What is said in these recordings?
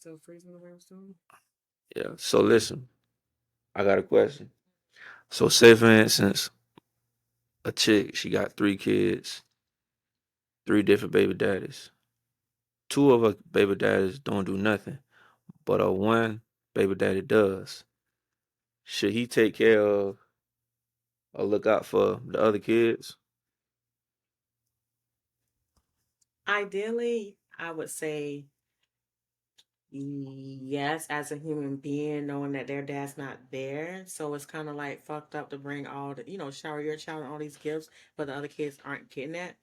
Still freezing the way it's doing? Yeah. So listen, I got a question. So say for instance, a chick, she got 3 kids, 3 different baby daddies. Two of her baby daddies don't do nothing, but her one baby daddy does. Should he take care of or look out for the other kids? Ideally, I would say yes, as a human being, knowing that their dad's not there. So it's kind of like fucked up to bring all the, shower your child and all these gifts, but the other kids aren't getting that.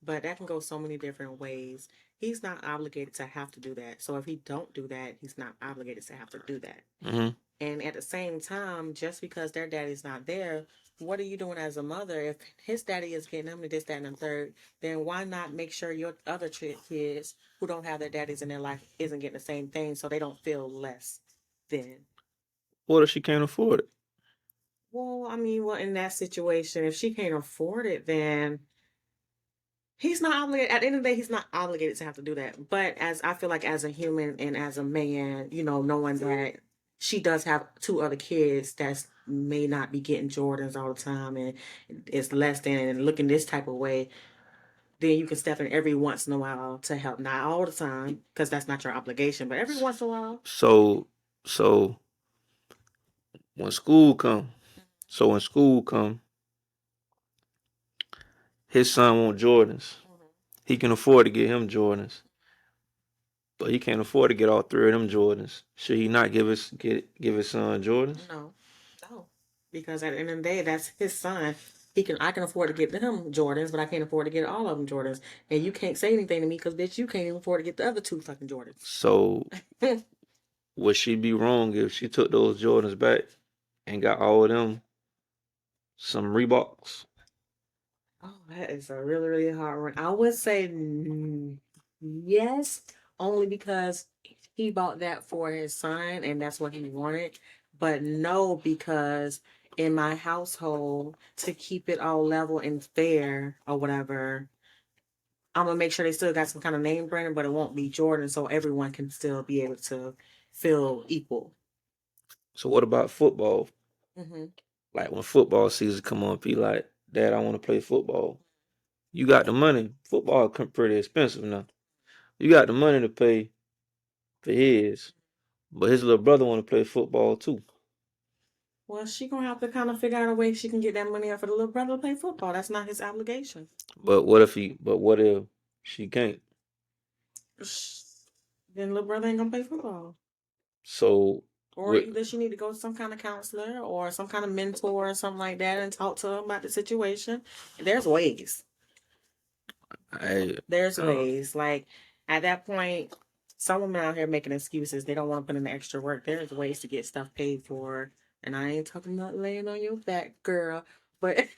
But that can go so many different ways. He's not obligated to have to do that. So if he don't do that, he's not obligated to have to do that. Mm-hmm. And at the same time, just because their daddy's not there, what are you doing as a mother? If his daddy is getting him to this, that, and the third, then why not make sure your other kids who don't have their daddies in their life isn't getting the same thing so they don't feel less than? What if she can't afford it? Well, I mean, well, in that situation, if she can't afford it, then he's not obligated. At the end of the day, he's not obligated to have to do that. But as I feel like as a human and as a man, knowing that she does have two other kids that may not be getting Jordans all the time and it's less than and looking this type of way, then you can step in every once in a while to help. Not all the time, because that's not your obligation, but every once in a while. So, so when school come, so when school come, his son want Jordans. He can afford to get him Jordans, but he can't afford to get all 3 of them Jordans. Should he not give his son Jordans? No, no, because at the end of the day, that's his son. I can afford to get him Jordans, but I can't afford to get all of them Jordans. And you can't say anything to me because bitch, you can't even afford to get the other two fucking Jordans. So would she be wrong if she took those Jordans back and got all of them some Reeboks? Oh, that is a really, really hard one. I would say yes, only because he bought that for his son and that's what he wanted. But no, because in my household, to keep it all level and fair or whatever, I'm gonna make sure they still got some kind of name branding, but it won't be Jordan, so everyone can still be able to feel equal. So what about football? Hmm. Like when football season come on, be like, Dad, I want to play football. You got the money. Football pretty expensive now. You got the money to pay for his, but his little brother want to play football too. Well, she gonna have to kind of figure out a way she can get that money out for the little brother to play football. That's not his obligation. But what if he? But what if she can't? Then little brother ain't gonna play football. So Or what? either she need to go to some kind of counselor or some kind of mentor or something like that and talk to him about the situation. There's ways. I There's ways. Like at that point, some women out here making excuses. They don't want to put in the extra work. There's ways to get stuff paid for. And I ain't talking about laying on your back, girl. But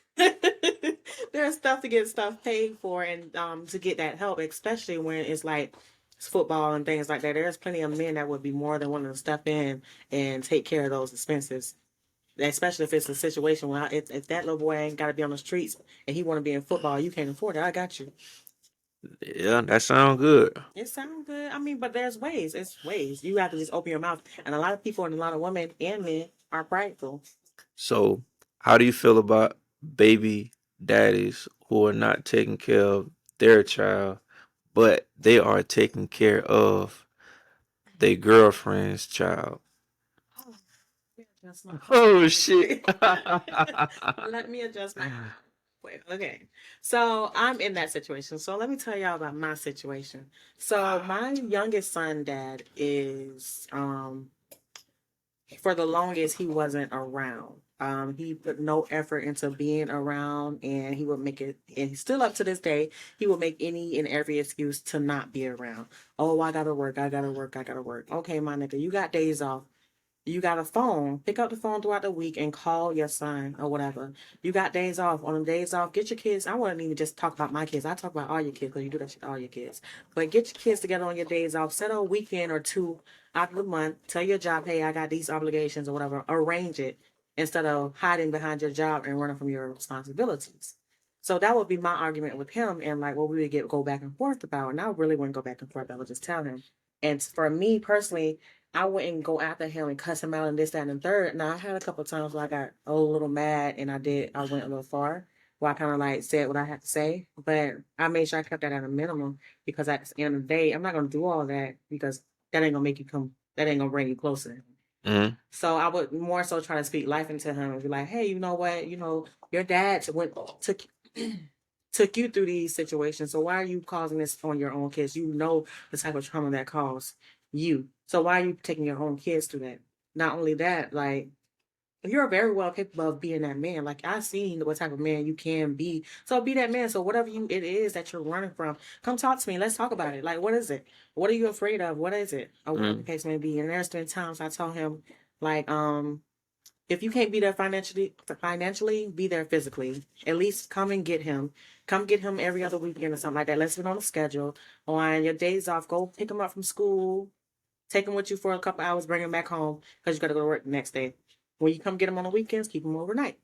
there's stuff to get stuff paid for and to get that help, especially when it's like it's football and things like that. There's plenty of men that would be more than willing to step in and take care of those expenses. Especially if it's a situation where if that little boy ain't got to be on the streets and he want to be in football, you can't afford it. I got you. yeah, that sound good. It sounds good. I mean, but there's ways. It's ways. You have to just open your mouth. And a lot of people and a lot of women and men are prideful. So how do you feel about baby daddies who are not taking care of their child, but they are taking care of their girlfriend's child? Oh, let me adjust my Oh really shit. quick. Let me adjust my quick. Okay. So I'm in that situation. So let me tell y'all about my situation. So my youngest son dad is for the longest he wasn't around. He put no effort into being around, and he would make it. And he's still up to this day. He will make any and every excuse to not be around. Oh, I gotta work. I gotta work. I gotta work. Okay, my nigga, you got days off. You got a phone. Pick up the phone throughout the week and call your son or whatever. You got days off. On them days off, get your kids. I wouldn't even just talk about my kids. I talk about all your kids because you do that shit to all your kids. But get your kids together on your days off. Set a weekend or two out of the month. Tell your job, hey, I got these obligations or whatever. Arrange it instead of hiding behind your job and running from your responsibilities. So that would be my argument with him, and like what we would go back and forth about. And I really wouldn't go back and forth. I would just tell him. And for me personally, I wouldn't go after him and cuss him out and this, that, and the third. Now I had a couple of times where I got a little mad and I went a little far where I kind of like said what I had to say, but I made sure I kept that at a minimum because at the end of the day, I'm not gonna do all that because that ain't gonna make you come. That ain't gonna bring you closer. Mm-hmm. So I would more so try to speak life into him and be like, hey, you know what? Your dad took took you through these situations. So why are you causing this on your own kids? You know the type of trauma that caused you. So why are you taking your own kids through that? Not only that, like you're very well capable of being that man. Like I've seen what type of man you can be. So be that man. So whatever it is that you're running from, come talk to me. Let's talk about it. Like what is it? What are you afraid of? What is it? Or whatever the case may be. And there's been times I told him, like, if you can't be there financially, be there physically. At least come and get him. Come get him every other weekend or something like that. Let's get on the schedule. On your days off, go pick him up from school. Take him with you for a couple hours. Bring him back home because you got to go to work the next day. When you come get him on the weekends, keep him overnight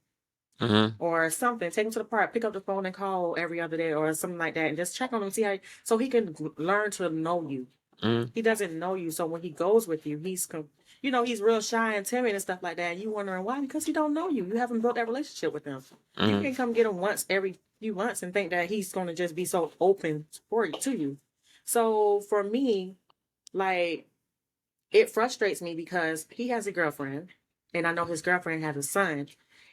Mm-hmm. or something. Take him to the park. Pick up the phone and call every other day or something like that, and just check on him, see how so he can learn to know you. Mm-hmm. He doesn't know you, so when he goes with you, he's real shy and timid and stuff like that. And you wondering why? Because he don't know you. You haven't built that relationship with him. Mm-hmm. You can come get him once every few months and think that he's going to just be so open to you. So for me, like it frustrates me because he has a girlfriend, and I know his girlfriend has a son.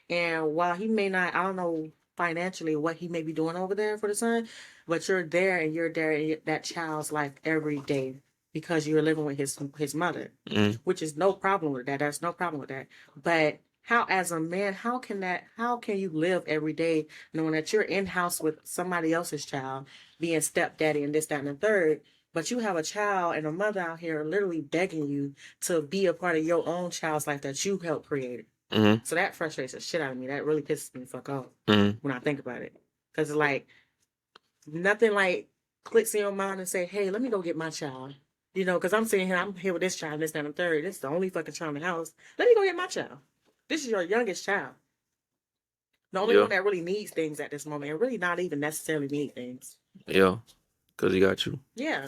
And while he may not, I don't know financially what he may be doing over there for the son, but you're there in that child's life every day because you're living with his mother, Mm-hmm. which is no problem with that. There's no problem with that. But how, as a man, how can you live every day knowing that you're in house with somebody else's child, being stepdaddy and this, that, and the third, but you have a child and a mother out here literally begging you to be a part of your own child's life that you helped create. Mm-hmm. So that frustrates the shit out of me. That really pisses me the fuck off Mm-hmm. when I think about it. Because it's like, nothing like clicks in your mind and say, hey, let me go get my child. Because I'm sitting here, I'm here with this child, this, that, and the third. This is the only fucking child in the house. Let me go get my child. This is your youngest child. The only Yeah. one that really needs things at this moment and really not even necessarily need things. Yeah. Because he got you. Yeah.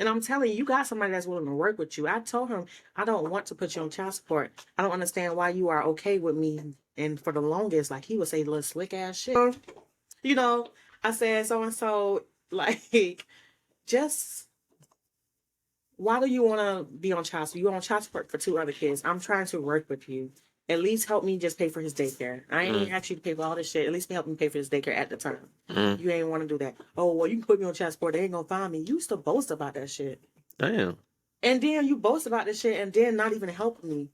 And I'm telling you, you got somebody that's willing to work with you. I told him, I don't want to put you on child support. I don't understand why you are okay with me. And for the longest, like he would say little slick ass shit. I said so and so, like, just why do you want to be on child support? You're on child support for 2 other kids. I'm trying to work with you. At least help me just pay for his daycare. I ain't even ask you to pay for all this shit. At least help me pay for his daycare at the time. Mm-hmm. You ain't want to do that. Oh, well, you can put me on child support. They ain't going to find me. You used to boast about that shit. Damn. And then you boast about this shit and then not even helping me.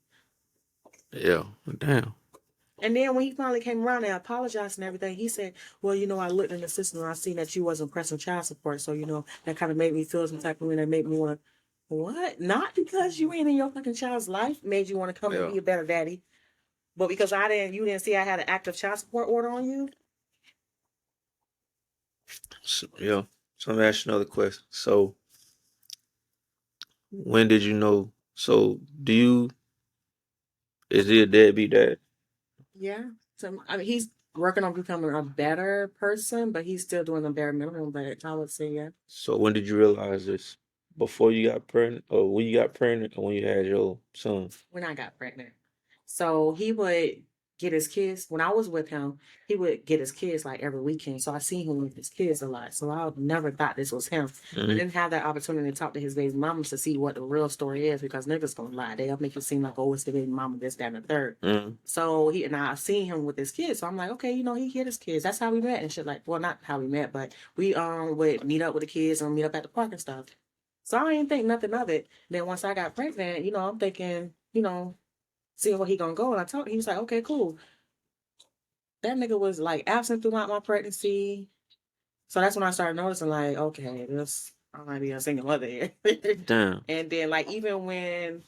Yeah. Damn. And then when he finally came around and apologized and everything, he said, well, I looked in the system and I seen that you wasn't pressing child support. So, that kind of made me feel some type of way that made me want to, what? Not because you ain't in your fucking child's life made you want to come and be a better daddy. But because you didn't see I had an active child support order on you? So, yeah. So let me ask you another question. So when did you know? So is he a deadbeat dad? Yeah. So, I mean, he's working on becoming a better person, but he's still doing the bare minimum. But I would say, yeah. So when did you realize this? Before you got pregnant, or when you got pregnant, or when you had your son? When I got pregnant. So he would get his kids. When I was with him, he would get his kids like every weekend. So I seen him with his kids a lot. So I never thought this was him. I didn't have that opportunity to talk to his baby mamas to see what the real story is because niggas gonna lie. They'll make it seem like, oh, it's the baby mama, this, that, and the third. So I seen him with his kids. So I'm like, okay, he hit his kids. That's how we met and shit. Like, well, not how we met, but we would meet up with the kids and meet up at the park and stuff. So I didn't think nothing of it. Then once I got pregnant, I'm thinking, seeing where he gonna go. And I told him, he was like, okay, cool. That nigga was like absent throughout my pregnancy. So that's when I started noticing, like, okay, I might be a single mother here. Damn. And then like even when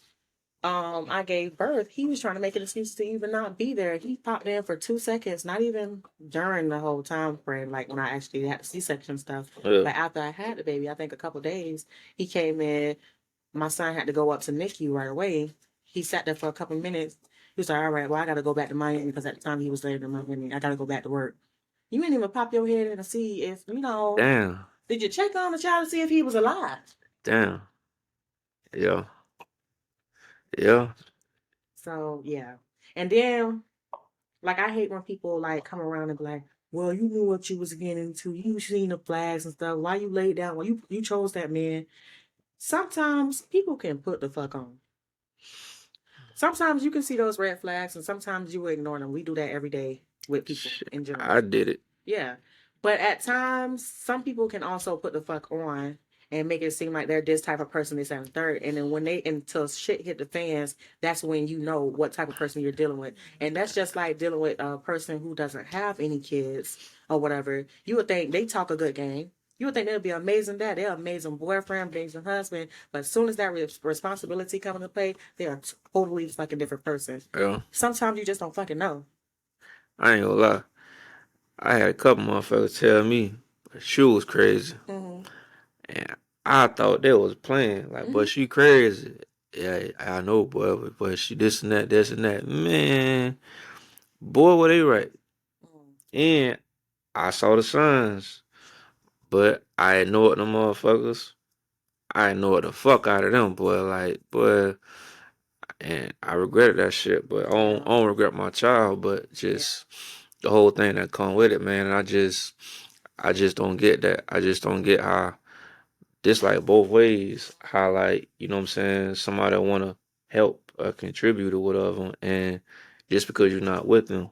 I gave birth, he was trying to make an excuse to even not be there. He popped in for 2 seconds, not even during the whole time frame, like when I actually had the C-section stuff. Yeah. But after I had the baby, I think a couple days, he came in. My son had to go up to NICU right away. He sat there for a couple minutes. He was like, all right, well, I got to go back to Miami because at the time he was there in Miami. I got to go back to work. You didn't even pop your head in to see if, Damn. did you check on the child to see if he was alive? Damn. Yeah. Yeah. So yeah. And then like I hate when people like come around and be like, well, you knew what you was getting into. You seen the flags and stuff. Why you laid down? Well, you chose that man. Sometimes people can put the fuck on. Sometimes you can see those red flags and sometimes you will ignore them. We do that every day with people Shit, in I general. did it. Yeah. But at times, some people can also put the fuck on and make it seem like they're this type of person, this and third. And then when they, until shit hit the fans, that's when you know what type of person you're dealing with. And that's just like dealing with a person who doesn't have any kids or whatever. You would think they talk a good game. You would think they'll be amazing dad, they're amazing boyfriend, amazing husband. But as soon as that responsibility comes into play, they are a totally fucking different person. Yeah. Sometimes you just don't fucking know. I ain't gonna lie. I had a couple motherfuckers tell me she was crazy. Mm-hmm. And I thought they was playing. Like, but Mm-hmm. she crazy. Yeah, I know, boy, but she this and that, this and that. Man, boy, were they right. And I saw the signs. But I ignored them motherfuckers. I ignored the fuck out of them, boy. Like, boy, and I regretted that shit. But Yeah. I don't regret my child, but Yeah. just the whole thing that come with it, man. And I just don't get that. I just don't get how this like both ways. How like you know what I'm saying? Somebody want to help or contribute or whatever, and just because you're not with them,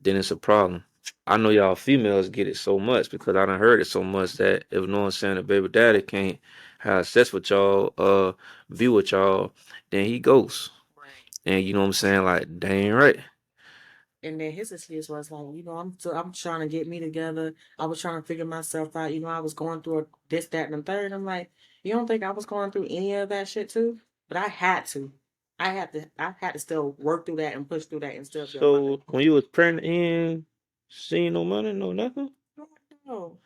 then it's a problem. I know y'all females get it so much because I done heard it so much that if no one's saying a baby daddy can't have sex with y'all, be with y'all, then he goes. Right. And you know what I'm saying? Like, dang right. And then his excuse was like, I'm trying to get me together. I was trying to figure myself out. I was going through this, that, and the third. I'm like, you don't think I was going through any of that shit too? But I had to. I had to still work through that and push through that and still be a mother. So when you was pregnant and seeing no money, no nothing? No,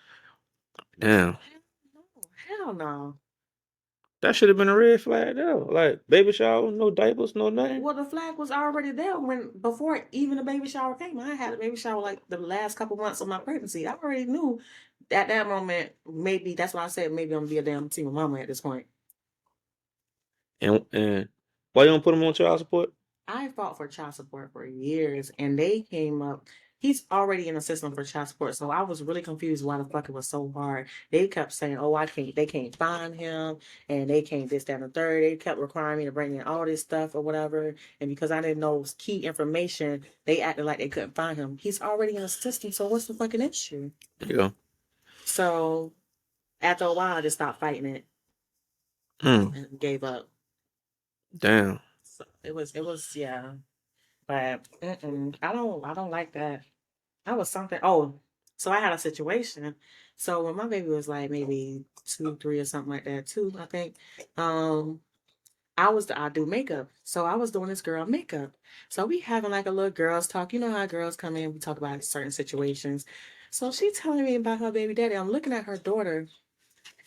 Damn. no, hell no. That should have been a red flag though. Like baby shower, no diapers, no nothing. Well, the flag was already there when before even the baby shower came. I had a baby shower like the last couple months of my pregnancy. I already knew at that moment. Maybe that's why I said maybe I'm gonna be a damn single mama at this point. And why you don't put him on child support? I fought for child support for years, and they came up. He's already in the system for child support, so I was really confused why the fuck it was so hard. They kept saying, "Oh, I can't. They can't find him, and they can't this, that, and the third." They kept requiring me to bring in all this stuff or whatever, and because I didn't know key information, they acted like they couldn't find him. He's already in the system, so what's the fucking issue? Yeah. So after a while, I just stopped fighting it Hmm. and gave up. Damn. So yeah, but I don't like that. That was something. Oh, so I had a situation. So when my baby was like maybe 2, 3 or something like that, too, I think. Um, I do makeup, so I was doing this girl makeup. So we having like a little girls talk. You know how girls come in, we talk about certain situations. So she telling me about her baby daddy. I'm looking at her daughter,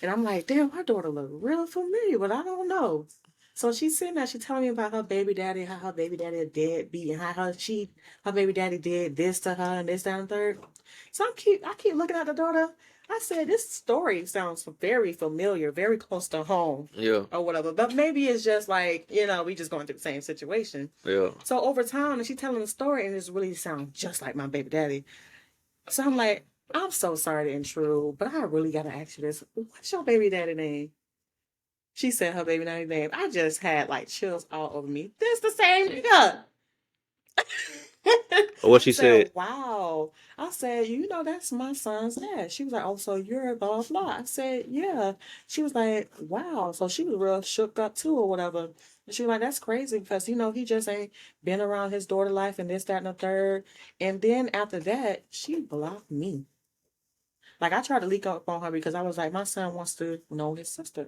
and I'm like, damn, her daughter look real familiar, but I don't know. So she's sitting there, she's telling me about her baby daddy, how her baby daddy a deadbeat, and how her baby daddy did this to her and this, that, and third. So I keep looking at the daughter. I said, this story sounds very familiar, very close to home, Yeah. or whatever. But maybe it's just like, we just going through the same situation. Yeah. So over time, and she telling the story, and it really sounds just like my baby daddy. So I'm like, I'm so sorry to intrude, but I really gotta ask you this. What's your baby daddy name? She said her baby daddy name. I just had like chills all over me. This the same nigga. What I she said, said? wow. I said, that's my son's dad. She was like, oh, so you're blah, blah, blah. I said, yeah. She was like, wow. So she was real shook up too or whatever. And she was like, that's crazy because, he just ain't been around his daughter life and this, that, and the third. And then after that, she blocked me. Like I tried to leak up on her because I was like, my son wants to know his sister.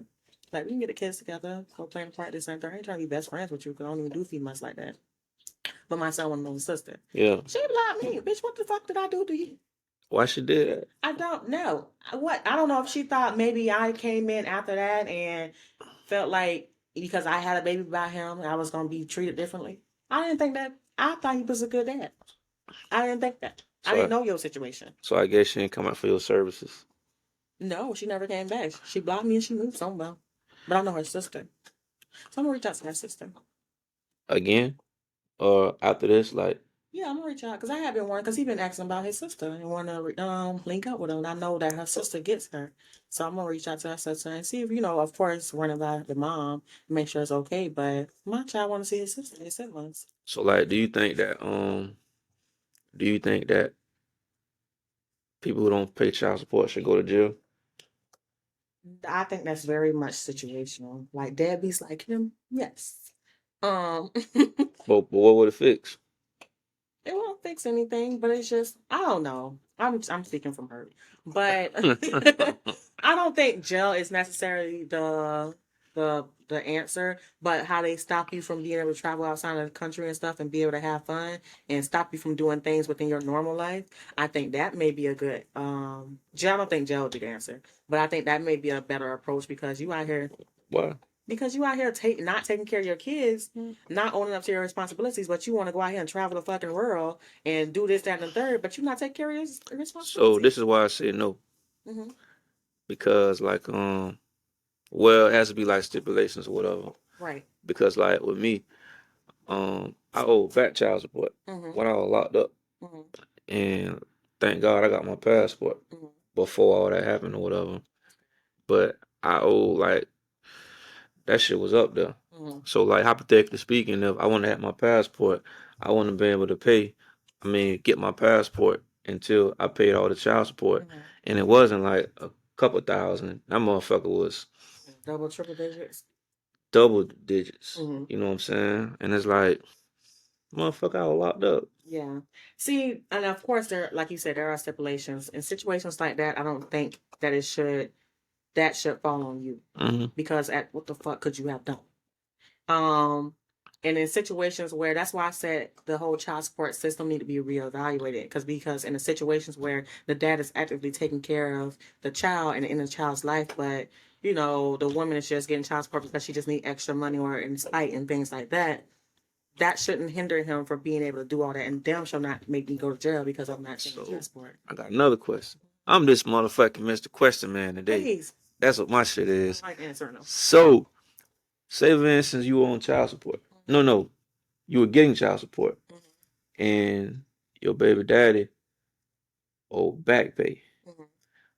Like we can get the kids together, go play in practice center. I ain't trying to be best friends with you because I don't even do females like that. But my son want to know his sister. Yeah. She blocked me, bitch. What the fuck did I do to you? Why she did that? I don't know. What? I don't know if she thought maybe I came in after that and felt like because I had a baby by him, I was gonna be treated differently. I didn't think that. I thought he was a good dad. I didn't think that. I So didn't know your situation. so I guess she didn't come out for your services. No, she never came back. She blocked me and she moved somewhere. But I know her sister. So I'm gonna reach out to her sister. Again, or after this, like, Yeah, I'm gonna reach out because I have been wanting because he been asking about his sister and want to link up with him. And I know that her sister gets her, so I'm gonna reach out to her sister and see if of course, running by the mom, make sure it's okay. But my child want to see his sister, his siblings. so like, do you think that people who don't pay child support should go to jail? I think that's very much situational. Like deadbeats like him, yes. But what would it fix? It won't fix anything, but it's just I don't know. I'm speaking from hurt, but I don't think jail is necessarily the answer. But how they stop you from being able to travel outside of the country and stuff and be able to have fun and stop you from doing things within your normal life, I think that may be a good jail. I don't think jail would be the answer, but I think that may be a better approach because you out here Why? because you out here not taking care of your kids, not owning up to your responsibilities, but you want to go out here and travel the fucking world and do this, that, and the third, but you not taking care of your So responsibilities. this is why I said no, Hmm. because like well, it has to be like stipulations or whatever. Right. Because like with me, I owe back child support Hmm. when I was locked up, Hmm. and thank God I got my passport Hmm. before all that happened or whatever. But I owe like that shit was up there. Hmm. So like hypothetically speaking, if I want to have my passport, I want to be able to pay. I mean, get my passport until I paid all the child support, Hmm. and it wasn't like a couple thousand. That motherfucker was Double, triple digits. double digits. Hmm. You know what I'm saying? And it's like, motherfucker, I was locked up. Yeah. See, and of course, there, like you said, there are stipulations in situations like that. I don't think that that should fall on you Hmm. because at what the fuck could you have done? Um, and in situations where that's why I said the whole child support system need to be reevaluated because in the situations where the dad is actively taking care of the child and in the child's life, but the woman is just getting child support because she just need extra money or in spite and things like that. That shouldn't hinder him from being able to do all that, and damn shall not make me go to jail because I'm not taking child So support. I got another question. I'm this motherfucking Mr. Question Man today. Please, That's what my shit I is. like answering them. So, say for instance you were on child support. No, you were getting child support, and your baby daddy owed back pay, Mm-hmm.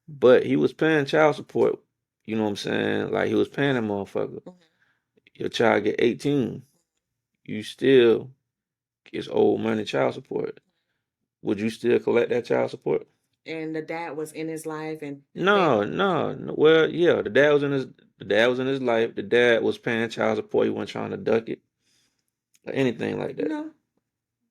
but he was paying child support. You know what I'm saying? Like he was paying that motherfucker. Mm-hmm. Your child get 18, you still is owed money child support. Would you still collect that child support? And the dad was in his life and No, no, no. Well, yeah, the dad was in his life. The dad was paying child support. He wasn't trying to duck it or anything like that. no.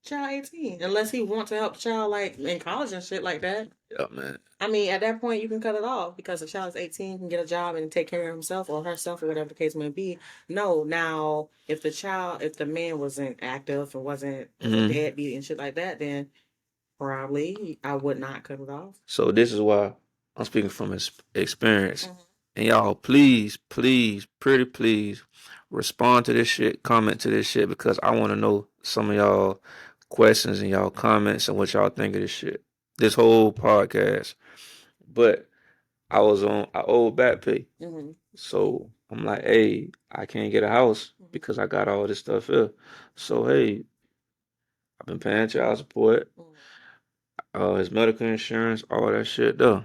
Child 18. Unless he wants to help the child like in college and shit like that. Yeah, man. I mean, at that point you can cut it off because the child is 18, can get a job and take care of himself or herself or whatever the case may be. No, now if the man wasn't active and was a Hmm. deadbeat and shit like that, then probably I would not cut it off. So this is why I'm speaking from experience. Hmm. And y'all, please, please, pretty please, respond to this shit, comment to this shit, because I want to know some of y'all questions and y'all comments and what y'all think of this shit. This whole podcast. But I owed back pay. Hmm. So I'm like, hey, I can't get a house because I got all this stuff here. So hey, I've been paying child support, Hmm. his medical insurance, all that shit though.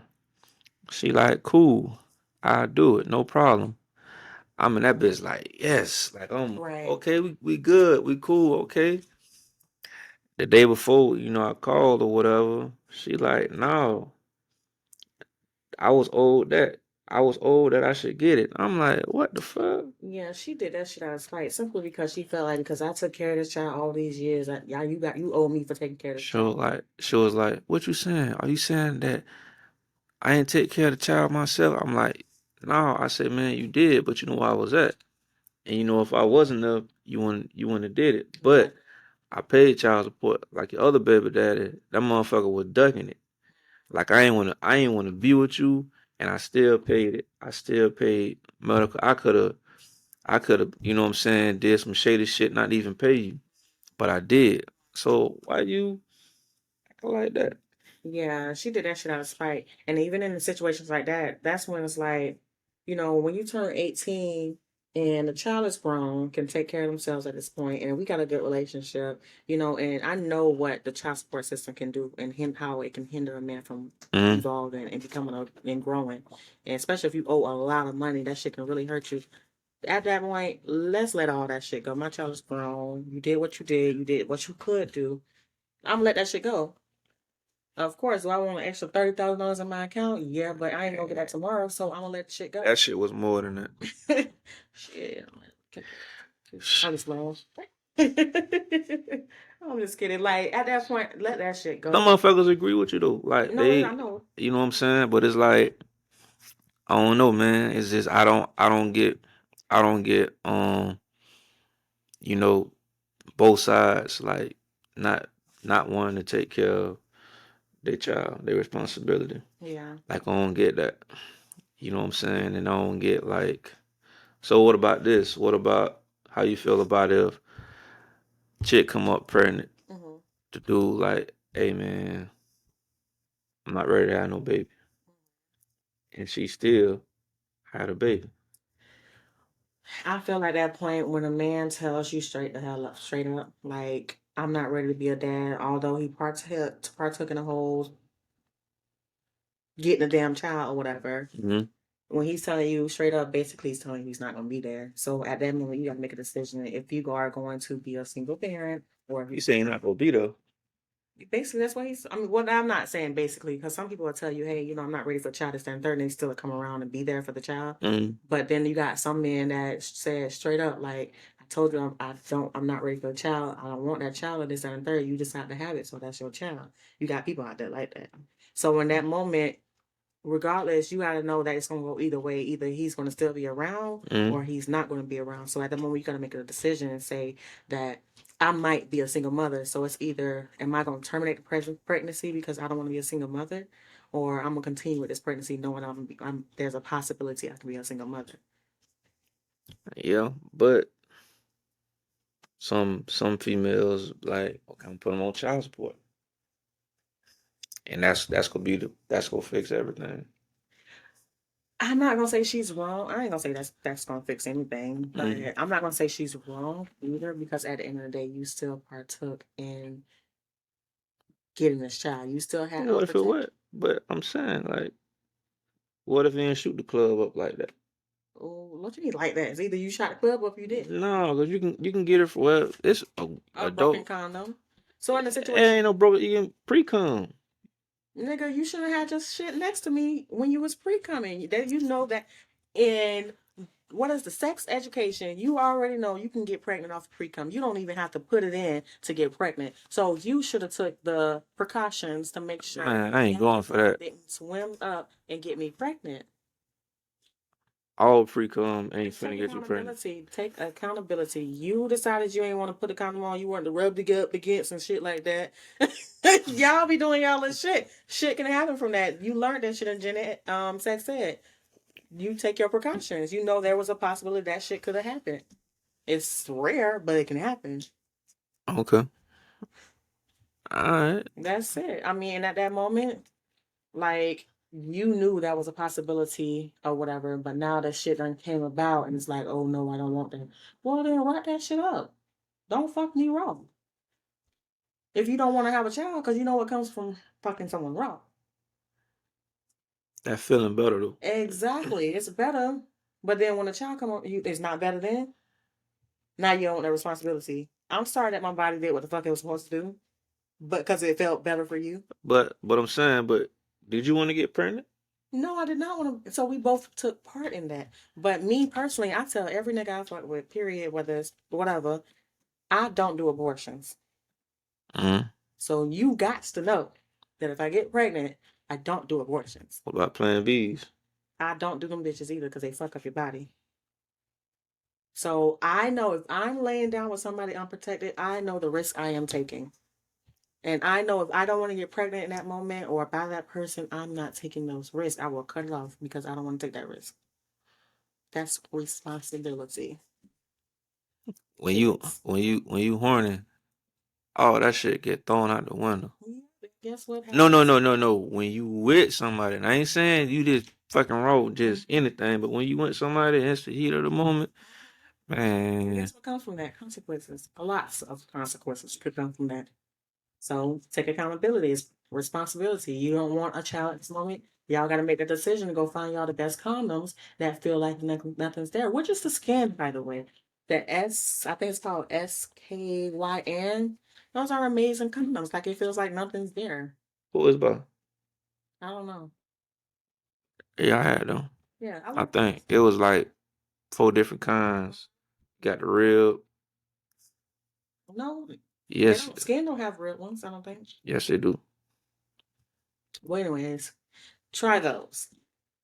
She like, cool, I'll do it, no problem. I'm in that bitch like, yes, like Right. okay, we good, we cool, okay. The day before, I called or whatever. She like, no, I was owed that. I was owed that I should get it. I'm like, what the fuck? Yeah, she did that shit out of spite simply because she felt like because I took care of this child all these years, yeah, you owe me for taking care of this child. She was like, what you saying? Are you saying that I ain't take care of the child myself? I'm like, no. I said, man, you did, but you know where I was at, and if I wasn't up, you wouldn't have did it. But Exactly. I paid child support like your other baby daddy. That motherfucker was ducking it. Like I ain't wanna be with you, and I still paid it. I still paid medical. I could have, you know what I'm saying, did some shady shit, not even pay you, but I did. So why you acting like that? Yeah, she did that shit out of spite. And even in situations like that, that's when it's like, when you turn 18 and the child is grown, can take care of themselves at this point, and we got a good relationship, and I know what the child support system can do and how it can hinder a man from Mm-hmm. evolving and becoming and growing. And especially if you owe a lot of money, that shit can really hurt you. At that point, let's let all that shit go. My child is grown. You did what you did. You did what you could do. I'm gonna let that shit go. Of course, do I want an extra $30,000 in my account? Yeah, but I ain't gonna get that tomorrow, so I'm gonna let the shit go. That shit was more than that. Shit, I'm just playing. I'm just kidding. Like at that point, let that shit Some go. motherfuckers agree with you though. Like No, I they, know. you know what I'm saying? But it's like I don't know, man. It's just I don't get you know, both sides like not not wanting to take care of their child, their responsibility. Yeah. Like I don't get that. You know what I'm saying? And I don't get like so what about this? What about how you feel about if chick come up pregnant Hmm. to do like, hey man, I'm not ready to have no baby. And she still had a baby. I feel like that point when a man tells you straight the hell up, straight up, like I'm not ready to be a dad, although he partook in the whole getting a damn child or whatever. Mm-hmm. When he's telling you straight up, basically he's telling you he's not going to be there. So at that moment, you got to make a decision if you are going to be a single parent or if You saying not gonna be though. basically that's what he's. I mean, what I'm not saying basically because some people will tell you, hey, I'm not ready for a child to stand third, and they still come around and be there for the child. Mm-hmm. But then you got some men that said straight up, like I told you, I'm not ready for a child. I don't want that child at this and third. You decide to have it, so that's your child. You got people out there like that. So in that moment, regardless, you got to know that it's going to go either way. Either he's going to still be around Mm-hmm. or he's not going to be around. So at the moment, you got to make a decision and say that I might be a single mother. So it's either am I going to terminate the pregnancy because I don't want to be a single mother, or I'm going to continue with this pregnancy knowing there's a possibility I can be a single mother. Yeah, but some females like okay, I'm put them on child support, and that's gonna fix everything. I'm not gonna say she's wrong. I ain't gonna say that's gonna fix anything, but Mm-hmm. I'm not gonna say she's wrong either because at the end of the day, you still partook in getting this child. You still had What if it unprotected. what? But I'm saying like, what if you didn't shoot the club up like that? Oh, what you mean like that? It's either you shot the club or if you didn't. No, because you can get it for well, it's a A broken adult. condom. So in the It situation, ain't no broke. You can pre-cum. nigga, you should have had just shit next to me when you was pre-coming. That you know that in what is the sex education? You already know you can get pregnant off pre-cum. You don't even have to put it in to get pregnant. So you should have took the precautions to make sure Man, I ain't that going for that. didn't swim up and get me pregnant. All pre-cum ain't Just finna take get you pregnant. accountability. Take accountability. You decided you ain't want to put a condom on. You wanted to rub the up against and shit like that. Y'all be doing y'all this shit. Shit can happen from that. You learned that shit in sex ed. You take your precautions. You know there was a possibility that shit could have happened. It's rare, but it can happen. Okay. All right. That's it. I mean, at that moment, like you knew that was a possibility or whatever, but now that shit done came about and it's like, oh no, I don't want that. Well then wrap that shit up. Don't fuck me wrong. If you don't want to have a child, because you know what comes from fucking someone wrong. That feeling better though. Exactly. It's better. But then when a child come up, it's not better then. Now you own the responsibility. I'm sorry that my body did what the fuck it was supposed to do, but because it felt better for you. But I'm saying, but did you want to get pregnant? No, I did not want to. So we both took part in that. But me personally, I tell every nigga I fuck with, period, whether it's whatever, I don't do abortions. Mm-hmm. So you got to know that if I get pregnant, I don't do abortions. What about Plan Bs? I don't do them bitches either because they fuck up your body. So I know if I'm laying down with somebody unprotected, I know the risk I am taking. And I know if I don't want to get pregnant in that moment or by that person, I'm not taking those risks. I will cut it off because I don't want to take that risk. That's responsibility. When you Kids. when you horny, all that shit get thrown out the window. Yeah, but guess what No, no, happens? no, no, no. When you with somebody, and I ain't saying you just fucking raw, just anything. But when you want somebody, it's the heat of the moment, man. That's what comes from that. Consequences. A lot of consequences could come from that. So take accountability. It's responsibility. You don't want a child at this moment. Y'all got to make the decision to go find y'all the best condoms that feel like nothing's there. Which is the skin, by the way. The I think it's called SKYN. Those are amazing condoms. Like it feels like nothing's there. What was about? I don't know. Yeah, I had them. Yeah, I I like think those. it was like 4 different kinds. Got the rib. No, they Yes, don't. Skin don't have red ones. I don't think. yes, they do. Well, anyways, try those.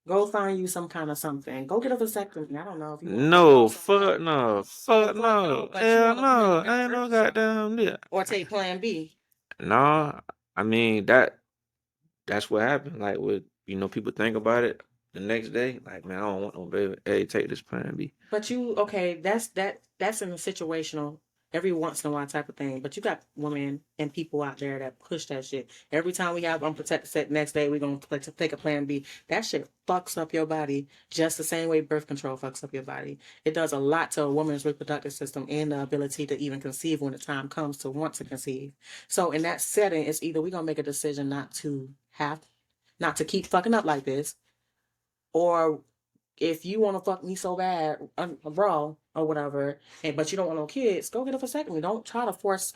Go find you some kind of something. Go get a vasectomy. I don't know if you want to take No, off some blood. fuck no, Oh, fuck fuck no. no, But you hell want to put in a no. I different ain't no birth control goddamn yeah. or take Plan B. No, I mean that's what happened. Like with people think about it the next day. Like man, I don't want no baby. Hey, take this plan B. But you okay? That's in a situational every once in a while type of thing. But you got women and people out there that push that shit. Every time we have unprotected sex, next day we're gonna take a Plan B. That shit fucks up your body just the same way birth control fucks up your body. It does a lot to a woman's reproductive system and the ability to even conceive when the time comes to want to conceive. So in that setting, it's either we're gonna make a decision not to keep fucking up like this, or if you want to fuck me so bad, raw or whatever, but you don't want no kids, go get a vasectomy. Don't try to force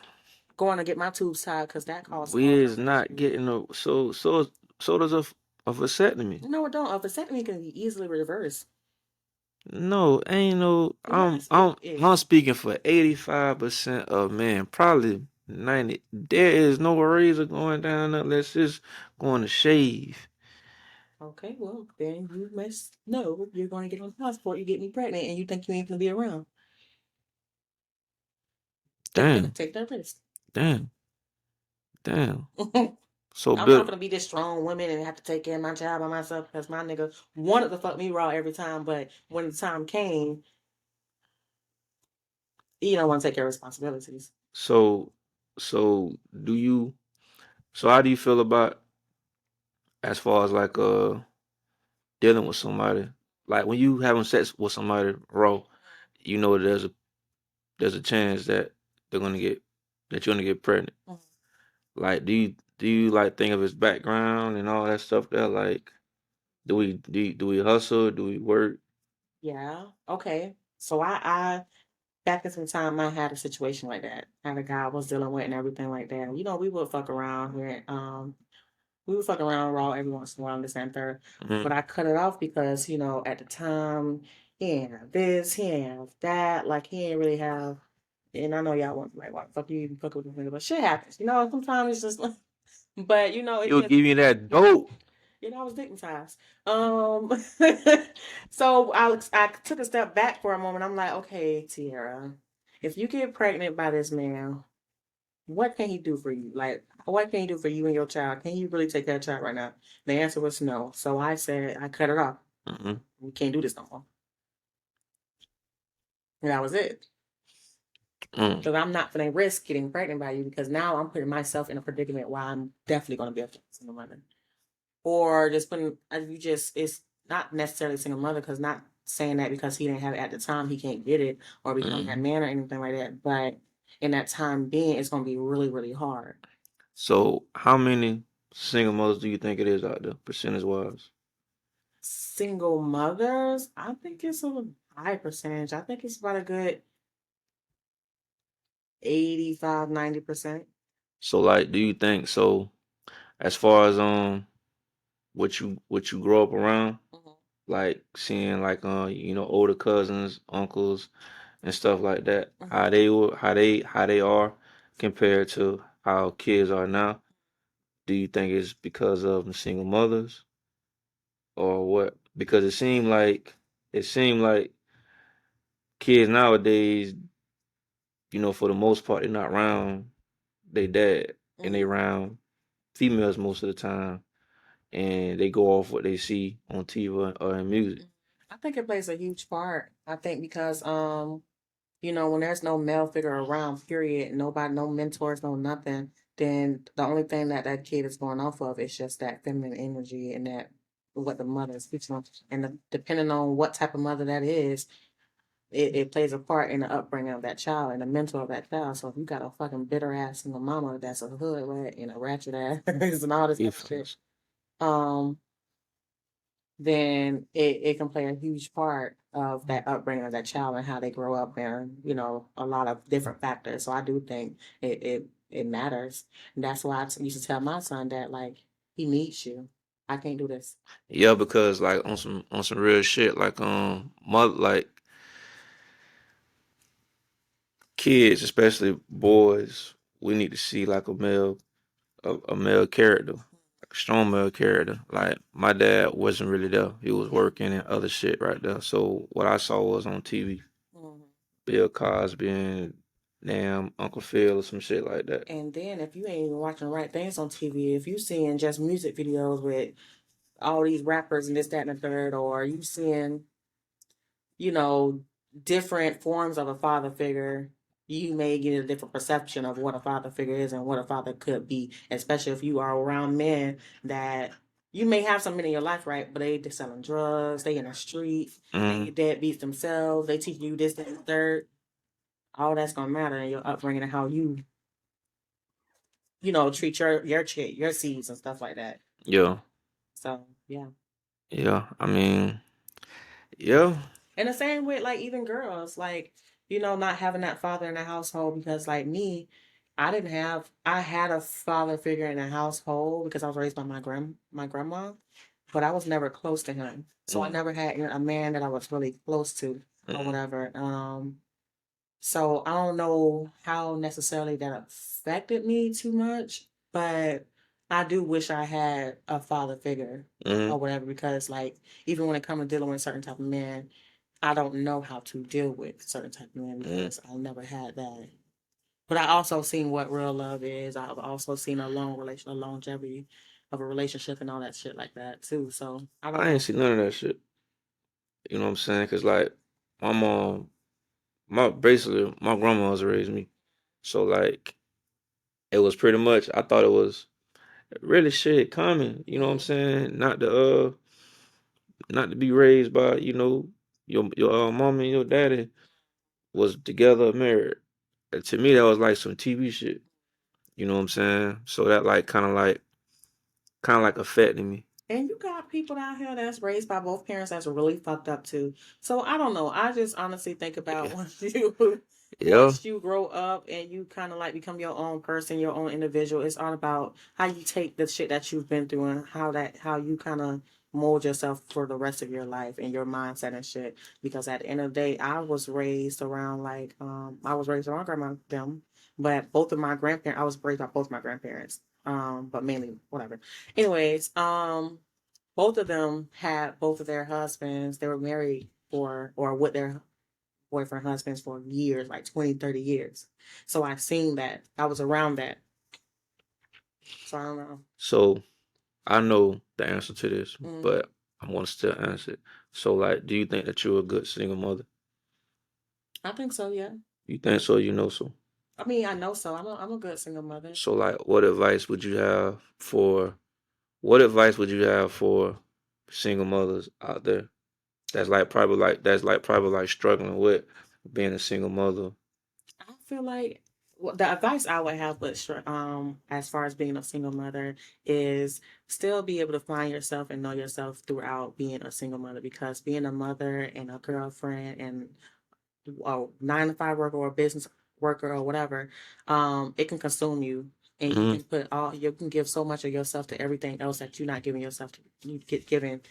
going to get my tubes tied because that causes We all is kind of not issues. getting no so does a vasectomy. No, it don't. A vasectomy can be easily reversed. No, ain't no. I'm Yes, it I'm is. I'm speaking for 85% of men, probably 90. There is no razor going down unless it's going to shave. Okay, well then you must know you're going to get on the passport. You get me pregnant, and you think you ain't gonna be around. Damn, Take that risk. damn, damn. I'm So not Bill, gonna be this strong woman and have to take care of my child by myself because my nigga wanted to fuck me raw every time, but when the time came, you don't want to take your responsibilities. so so do you? So how do you feel about as far as like dealing with somebody? Like when you having sex with somebody raw, you know there's a chance that they're gonna get that you're gonna get pregnant. Mhm. Like, do you like think of his background and all that stuff there? Like, do we hustle? Do we work? Yeah. Okay. So I back in some time I had a situation like that. I had a guy I was dealing with and everything like that. You know, we would fuck around here. We would fuck around raw every once in a while on this and third. Mm-hmm. But I cut it off because, you know, at the time he ain't have this, he ain't have that, like he ain't really have, and I know y'all want like why the fuck you even fuck with this nigga, but shit happens. You know, sometimes it's just but you know, it He'll depends. give you that dope. You know, I was stigmatized. Um, so I took a step back for a moment. I'm like, okay, Tiara, if you get pregnant by this man, what can he do for you? Like, what can he do for you and your child? Can you really take that child right now? The answer was no. So I said, I cut it off. Mm-hmm. We can't do this no more. And that was it. Mm. Because I'm not going to risk getting pregnant by you because now I'm putting myself in a predicament where I'm definitely going to be a single mother. Or just putting you just it's not necessarily single mother because not saying that because he didn't have it at the time he can't get it or become that Mm. man or anything like that, but in that time being it's going to be really really hard. So, how many single mothers do you think it is out there, percentage wise? Single mothers, I think it's a high percentage. I think it's about a good 85-90%. So, like, do you think so? As far as what you grow up around, Mm-hmm. like seeing like older cousins, uncles, and stuff like that, Mm-hmm. how they are compared to how kids are now. Do you think it's because of the single mothers or what? Because it seemed like kids nowadays, for the most part, they're not around they dad and they Mm-hmm. around females most of the time, and they go off what they see on TV or in music. I think it plays a huge part. I think because you know, when there's no male figure around, period, nobody, no mentors, no nothing, then the only thing that that kid is going off of is just that feminine energy and that what the mother is teaching them, and depending on what type of mother that is, it plays a part in the upbringing of that child and the mental of that child. So if you got a fucking bitter ass single mama that's a hood rat and a ratchet ass and all this You type of feel me? shit, um, then it can play a huge part of that upbringing of that child and how they grow up and a lot of different factors. So I do think it matters. And that's why used to tell my son that like he needs you. I can't do this. Yeah, because like on some real shit, like mother like kids, especially boys, we need to see like a male character, like a strong male character. Like my dad wasn't really there; he was working and other shit right there. So what I saw was on TV, Mhm. Bill Cosby and damn Uncle Phil or some shit like that. And then if you ain't even watching the right things on TV, if you seeing just music videos with all these rappers and this, that, and the third, or you seeing, you know, different forms of a father figure, you may get a different perception of what a father figure is and what a father could be, especially if you are around men that you may have some men in your life, right? But they selling drugs, they in the street, they Mm, deadbeats themselves, they teaching you this, that, and the third. All that's gonna matter in your upbringing and how treat your chick, your seeds and stuff like that. yeah, So yeah. yeah. I mean, yeah. And the same with like even girls, like, not having that father in the household because like me, I had a father figure in the household because I was raised by my grandma, but I was never close to him. So I Mm, never had a man that I was really close to or mm, whatever. So I don't know how necessarily that affected me too much, but I do wish I had a father figure mm, or whatever because like even when it comes to dealing with certain type of men, I don't know how to deal with certain type of men mm. because I never had that. But I also seen what real love is. I've also seen a longevity of a relationship and all that shit like that too. So I don't I ain't know. see none of that shit. You know what I'm saying? Cause like my mom, basically my grandma's raised me. So like it was pretty much I thought it was really shit common, you know what I'm Mhm. saying? Not to be raised by, your mom and your daddy was together married. And to me that was like some TV shit. You know what I'm saying? So that like kinda like affected me. And you got people out here that's raised by both parents that's really fucked up too. So I don't know. I just honestly think about Yeah. Yeah. once you grow up and you kind of like become your own person, your own individual. It's all about how you take the shit that you've been through and how you kind of mold yourself for the rest of your life and your mindset and shit. Because at the end of the day, I was raised around grandma them, but both of my grandparents I was raised by both my grandparents. But mainly whatever. Anyways, both of them had both of their husbands. They were married for or with their boyfriend husbands for years, like 20, 30 years. So I seen that. I was around that. So I don't know. So I know the answer to this, Mm, but I'm gonna still answer it. So like do you think that you're a good single mother? I think so, yeah. You think so, you know so. I mean, I know so. I'm a good single mother. So like what advice would you have for single mothers out there that's probably like struggling with being a single mother? I feel like the advice I would have, but as far as being a single mother, is still be able to find yourself and know yourself throughout being a single mother. Because being a mother and a girlfriend and a 9 to 5 worker or a business worker or whatever, it can consume you. And you Mm-hmm. can you can give so much of yourself to everything else that you're not giving yourself to. You get given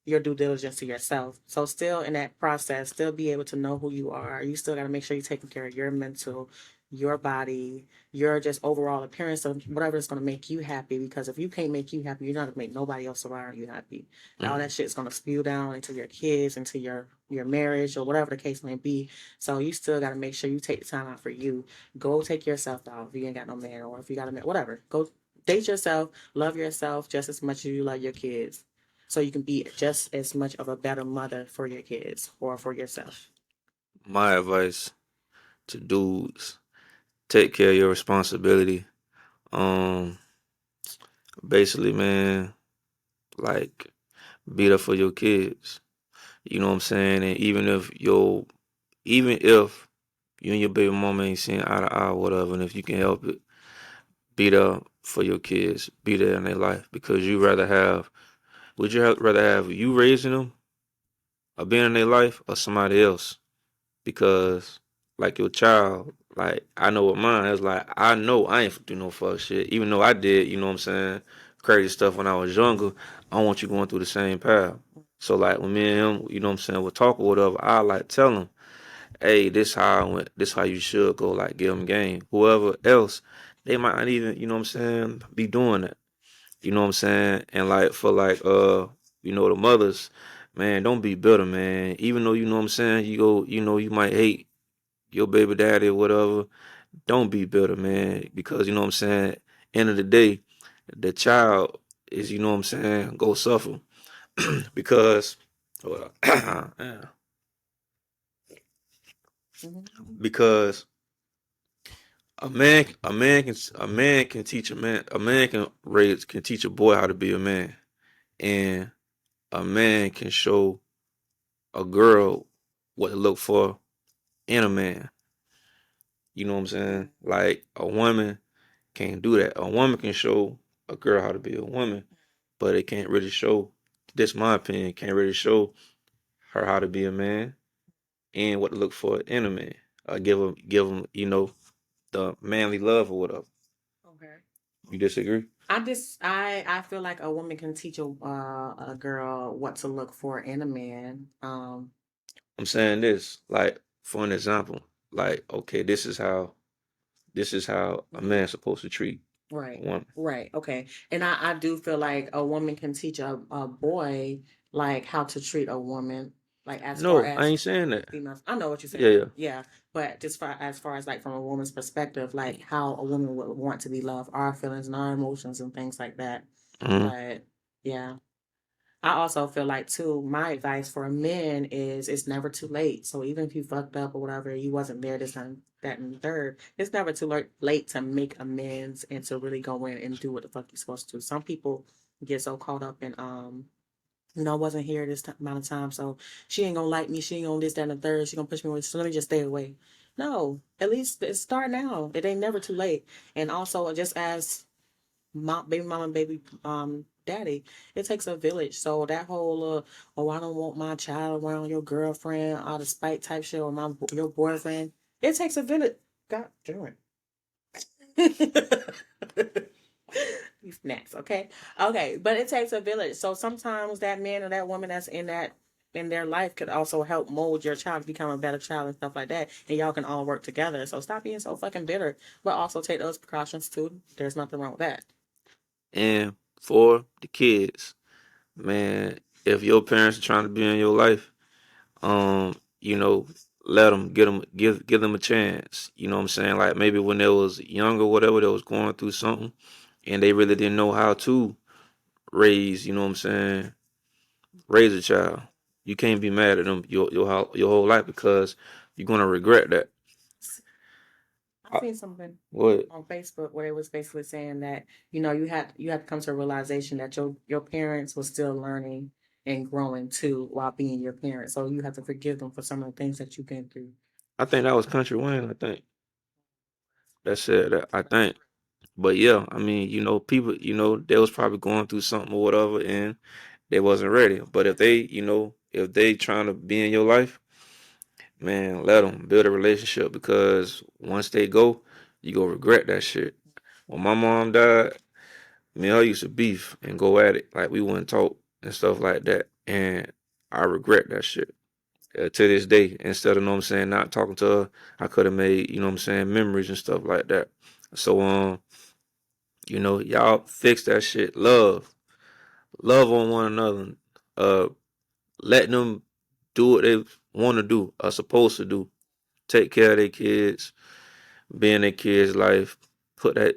your due diligence to yourself. So still in that process, still be able to know who you are. You still got to make sure you're taking care of your mental, your body, your just overall appearance of whatever is going to make you happy. Because if you can't make you happy, you're not going to make nobody else around you happy. And all Mm-hmm. that shit is going to spew down into your kids, into your marriage, or whatever the case may be. So you still got to make sure you take the time out for you. Go take yourself out if you ain't got no man, or if you got a man, whatever. Go date yourself, love yourself just as much as you love your kids so you can be just as much of a better mother for your kids or for yourself. My advice to dudes, take care of your responsibility. Um, basically, man, like be there for your kids. You know what I'm saying? And even if you and your baby mama ain't seeing eye to eye or whatever, and if you can help it, be there for your kids, be there in their life because rather have you raising them or being in their life or somebody else? Because like your child, like I know with mine, it's like I know I ain't do no fuck shit. Even though I did, you know what I'm saying, crazy stuff when I was younger, I don't want you going through the same path. So like when me and him, you know what I'm saying, we'll talk or whatever, I like tell him, hey, this how I went, this how you should go, like give him game. Whoever else, they might not even, you know what I'm saying, be doing that. You know what I'm saying? And like for the mothers, man, don't be bitter, man. Even though you know what I'm saying, you might hate your baby daddy or whatever. Don't be bitter, man. Because you know what I'm saying, end of the day, the child is, you know what I'm saying, go suffer. because well, Mm-hmm. because a man can teach a man can teach a boy how to be a man. And a man can show a girl what to look for in a man. You know what I'm saying? Like a woman can't do that. A woman can show a girl how to be a woman, but it can't really show. This my opinion. Can't really show her how to be a man and what to look for in a man. Give him, the manly love or whatever. Okay. You disagree? I feel like a woman can teach a girl what to look for in a man. I'm saying this, like for an example, like okay, this is how a Mhm. man's supposed to treat a Right. woman. Right. Okay. And I do feel like a woman can teach a boy like how to treat a woman, like as far No, I as ain't saying that. females. I know what you're Yeah, saying. yeah. Yeah. But just as far as like from a woman's perspective, like how a woman would want to be loved, our feelings and our emotions and things like that. hmm But yeah. I also feel like too, my advice for men is it's never too late. So even if you fucked up or whatever, you wasn't there this time, that and the third, it's never too late to make amends and to really go in and do what the fuck you're supposed to. Some people get so caught up in I wasn't here this amount of time, so she ain't gonna like me. She ain't gonna this, that, and the third. She gonna push me away. So let me just stay away. No, at least start now. It ain't never too late. And also, just as baby mama and baby daddy, it takes a village. So that whole oh, I don't want my child around your girlfriend out of spite type shit or your boyfriend, it takes a village. God damn it. These snacks, okay? Okay, but it takes a village. So sometimes that man or that woman that's in their life could also help mold your child to become a better child and stuff like that. And y'all can all work together. So stop being so fucking bitter. But also take those precautions too. There's nothing wrong with that. And for the kids, man, if your parents are trying to be in your life, you know, let them give them a chance. You know what I'm saying? Like maybe when they was young or whatever, they was going through something, and they really didn't know how to raise. You know what I'm saying? Raise a child. You can't be mad at them your whole life because you're gonna regret that. I I, seen something what on Facebook where it was basically saying that you had to come to a realization that your parents were still learning and growing too while being your parents. So you have to forgive them for some of the things that you've been through. I think that was Country Wayne. I think that said that. I think. But yeah, I mean, people, they was probably going through something or whatever, and they wasn't ready. But if they trying to be in your life, man, let them build a relationship because once they go, you go regret that shit. When my mom died, me and her used to beef and go at it like we wouldn't talk and stuff like that, and I regret that shit. To this day, instead of, know what I'm saying, not talking to her, I could have made, what I'm saying, memories and stuff like that. So, y'all fix that shit. Love on one another. Uh, let them do what they want to do, are supposed to do. Take care of their kids, be in their kids' life. Put that.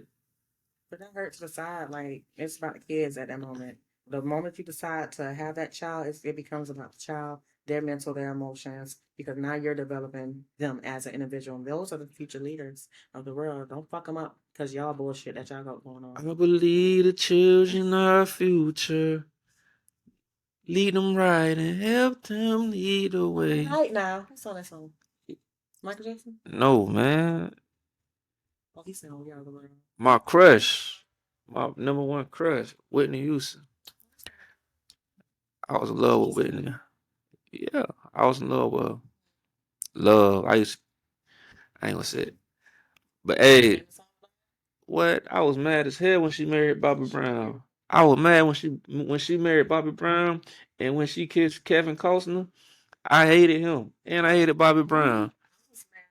But that hurts to decide. Like it's about the kids at that moment. The moment you decide to have that child, it becomes about the child, their mental, their emotions, because now you're developing them as an individual. And those are the future leaders of the world. Don't fuck them up because y'all bullshit that y'all got going I on. believe the children are our future. Lead them right and help them lead the way. Right now. Who saw that song? Michael Jackson? No, man. Oh, he sang We Are the World. My crush. My number one crush, Whitney Houston. I was in love with Whitney. Yeah, I was in love with her. Love. I ain't gonna say it. But hey, what? I was mad as hell when she married Bobby Brown. I was mad when she married Bobby Brown and when she kissed Kevin Costner. I hated him and I hated Bobby Brown.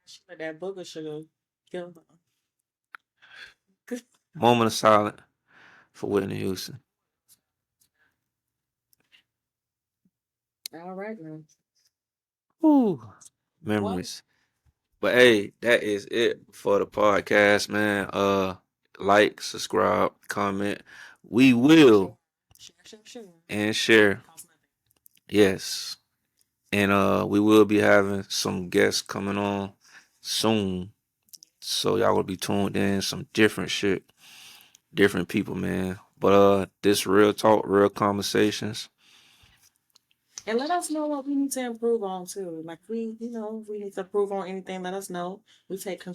She let that booger sugar kill her. Moment of silence for Whitney Houston. All right, man. Whew. What? Memories. But hey, that is it for the podcast, man. Like, subscribe, comment. We will Share. and share. Costs nothing. Yes. And we will be having some guests coming on soon. So y'all will be tuned in, some different shit, different people, man. But this real talk, real conversations. And let us know what we need to improve on too. Like if we need to improve on anything, let us know. We take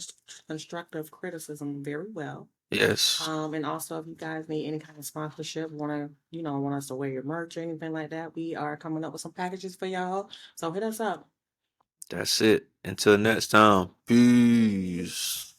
constructive criticism very well. Yes. And also if you guys need any kind of sponsorship, want us to wear your merch or anything like that, we are coming up with some packages for y'all. So hit us up. That's it. Until next time. Peace.